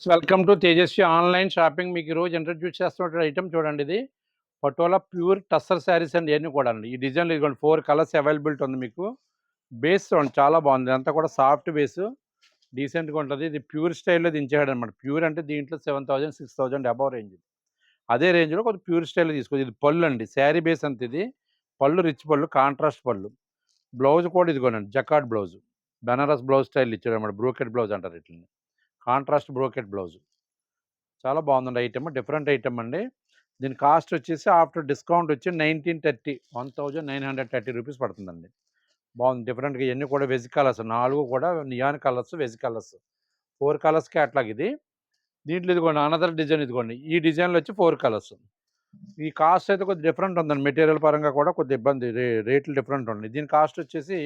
Welcome to Tejaswi online shopping. మీకు ఈరోజు introduce చేస్తున్న ఐటమ్ చూడండి. ఇది పటోలా ప్యూర్ టస్సర్ శారీస్ అండి. ఇవన్నీ కూడా అండి ఈ డిజైన్లు ఇదిగోండి 4 కలర్స్ అవైలబిలిటీ ఉంది మీకు. బేస్ చూడండి చాలా బాగుంది. ఇదంతా కూడా సాఫ్ట్ బేస్ డీసెంట్గా ఉంటుంది. ఇది ప్యూర్ స్టైల్లో దించాడు అనమాట. ప్యూర్ అంటే దీంట్లో 7000 6000 అబవ్ రేంజ్. అదే రేంజ్లో కొంచెం ప్యూర్ స్టైల్లో తీసుకోవచ్చు. ఇది పళ్ళు అండి, శారీ బేస్ అంత. ఇది పళ్ళు రిచ్ పళ్ళు, కాంట్రాస్ట్ పళ్ళు. బ్లౌజ్ కూడా ఇదిగోనండి jacquard blouse, Banaras blouse style ఇచ్చాడు అనమాట. బ్రోకెట్ బ్లౌజ్ అంటారు ఇట్లని. కాంట్రాస్ట్ బ్రోకెట్ బ్లౌజ్ చాలా బాగుందండి. ఐటమ్ డిఫరెంట్ ఐటమ్ అండి. దీని కాస్ట్ వచ్చేసి ఆఫ్టర్ డిస్కౌంట్ వచ్చి 1930 1930 రూపీస్ పడుతుందండి. బాగుంది డిఫరెంట్గా. ఇవన్నీ కూడా వెజ్ కలర్స్, 4 కూడా neon colours, veg colours. 4 colours catalogue ఇది. దీంట్లో ఇదిగోండి అనదర్ డిజైన్. ఇదిగోండి ఈ డిజైన్లో వచ్చి 4 కలర్స్. ఈ కాస్ట్ అయితే కొద్దిగా డిఫరెంట్ ఉందండి. మెటీరియల్ పరంగా కూడా కొద్దిగా ఇబ్బంది, రేట్లు డిఫరెంట్ ఉంది. దీని కాస్ట్ వచ్చేసి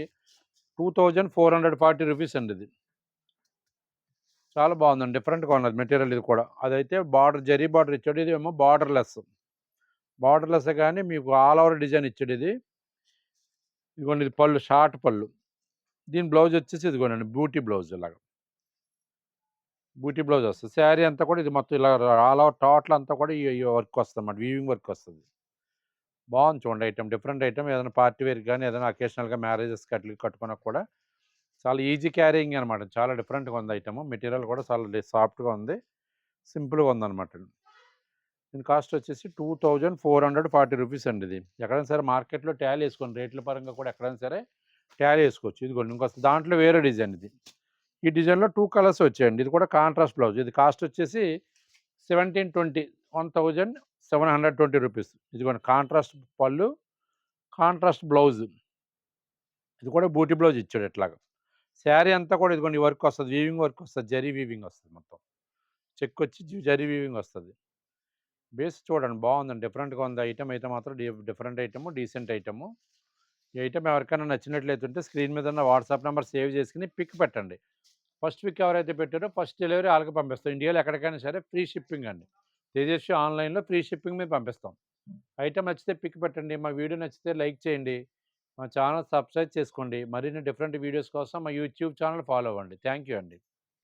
2440 రూపీస్ అండి. ఇది చాలా బాగుందండి. డిఫరెంట్గా ఉన్నది మెటీరియల్ ఇది కూడా. అదైతే బార్డర్ జరీ బార్డర్ ఇచ్చాడు. ఇది ఏమో బార్డర్లెస్. బార్డర్లెస్ కానీ మీకు ఆల్ ఓవర్ డిజైన్ ఇచ్చాడు. ఇది ఇదిగోండి, ఇది పళ్ళు, షార్ట్ పళ్ళు. దీని బ్లౌజ్ వచ్చేసి ఇదిగోనండి బూటీ బ్లౌజ్. ఇలాగ బూటీ బ్లౌజ్ వస్తుంది. శారీ అంతా కూడా ఇది మొత్తం ఇలా ఆల్ ఓవర్ టోటల్ అంతా కూడా ఈ వర్క్ వస్తుంది అన్నమాట. వీవింగ్ వర్క్ వస్తుంది. బాగుంది చూడండి ఐటమ్, డిఫరెంట్ ఐటమ్. ఏదైనా పార్టీ వేర్కి కానీ ఏదైనా అకేషనల్గా మ్యారేజెస్కి అట్లకి కట్టుకున్నా కూడా చాలా ఈజీ క్యారింగ్ అనమాట. చాలా డిఫరెంట్గా ఉంది ఐటమ్. మెటీరియల్ కూడా చాలా సాఫ్ట్గా ఉంది, సింపుల్గా ఉందన్నమాట. దీని కాస్ట్ వచ్చేసి 2440 రూపీస్ అండి. ఇది ఎక్కడైనా సరే మార్కెట్లో ట్యాలీ వేసుకోండి. రేట్ల పరంగా కూడా ఎక్కడైనా సరే ట్యాలీ వేసుకోవచ్చు. ఇదిగోండి ఇంకొక దాంట్లో వేరే డిజైన్. ఇది ఈ డిజైన్లో 2 కలర్స్ వచ్చాయండి. ఇది కూడా కాంట్రాస్ట్ బ్లౌజ్. ఇది కాస్ట్ వచ్చేసి 1720 1720 రూపీస్. ఇదిగోండి కాంట్రాస్ట్ పళ్ళు, కాంట్రాస్ట్ బ్లౌజ్. ఇది కూడా బూటీ బ్లౌజ్ ఇచ్చాడు ఇట్లాగా. శారీ అంతా కూడా ఇదిగోండి వర్క్ వస్తుంది, వీవింగ్ వర్క్ వస్తుంది, జరీ వీవింగ్ వస్తుంది. మొత్తం చెక్ వచ్చి జరీ వీవింగ్ వస్తుంది. బేస్ చూడండి బాగుందండి, డిఫరెంట్గా ఉంది. ఐటమ్ అయితే మాత్రం డిఫరెంట్ ఐటమ్, డీసెంట్ ఐటమ్. ఈ ఐటమ్ ఎవరికైనా నచ్చినట్లయితే స్క్రీన్ మీద ఉన్న వాట్సాప్ నెంబర్ సేవ్ చేసుకుని పిక్ పెట్టండి. ఫస్ట్ పిక్ ఎవరైతే పెట్టారో ఫస్ట్ డెలివరీ వాళ్ళకి పంపిస్తాం. ఇండియాలో ఎక్కడికైనా సరే ఫ్రీ షిప్పింగ్ అండి. తేజస్వి ఆన్లైన్లో ఫ్రీ షిప్పింగ్ మీద పంపిస్తాం. ఐటమ్ నచ్చితే పిక్ పెట్టండి. మా వీడియో నచ్చితే లైక్ చేయండి. మా ఛానల్ సబ్స్క్రైబ్ చేసుకోండి. మరిన్ని డిఫరెంట్ వీడియోస్ కోసం మా యూట్యూబ్ ఛానల్ ఫాలో అవ్వండి. థ్యాంక్ యూ అండి.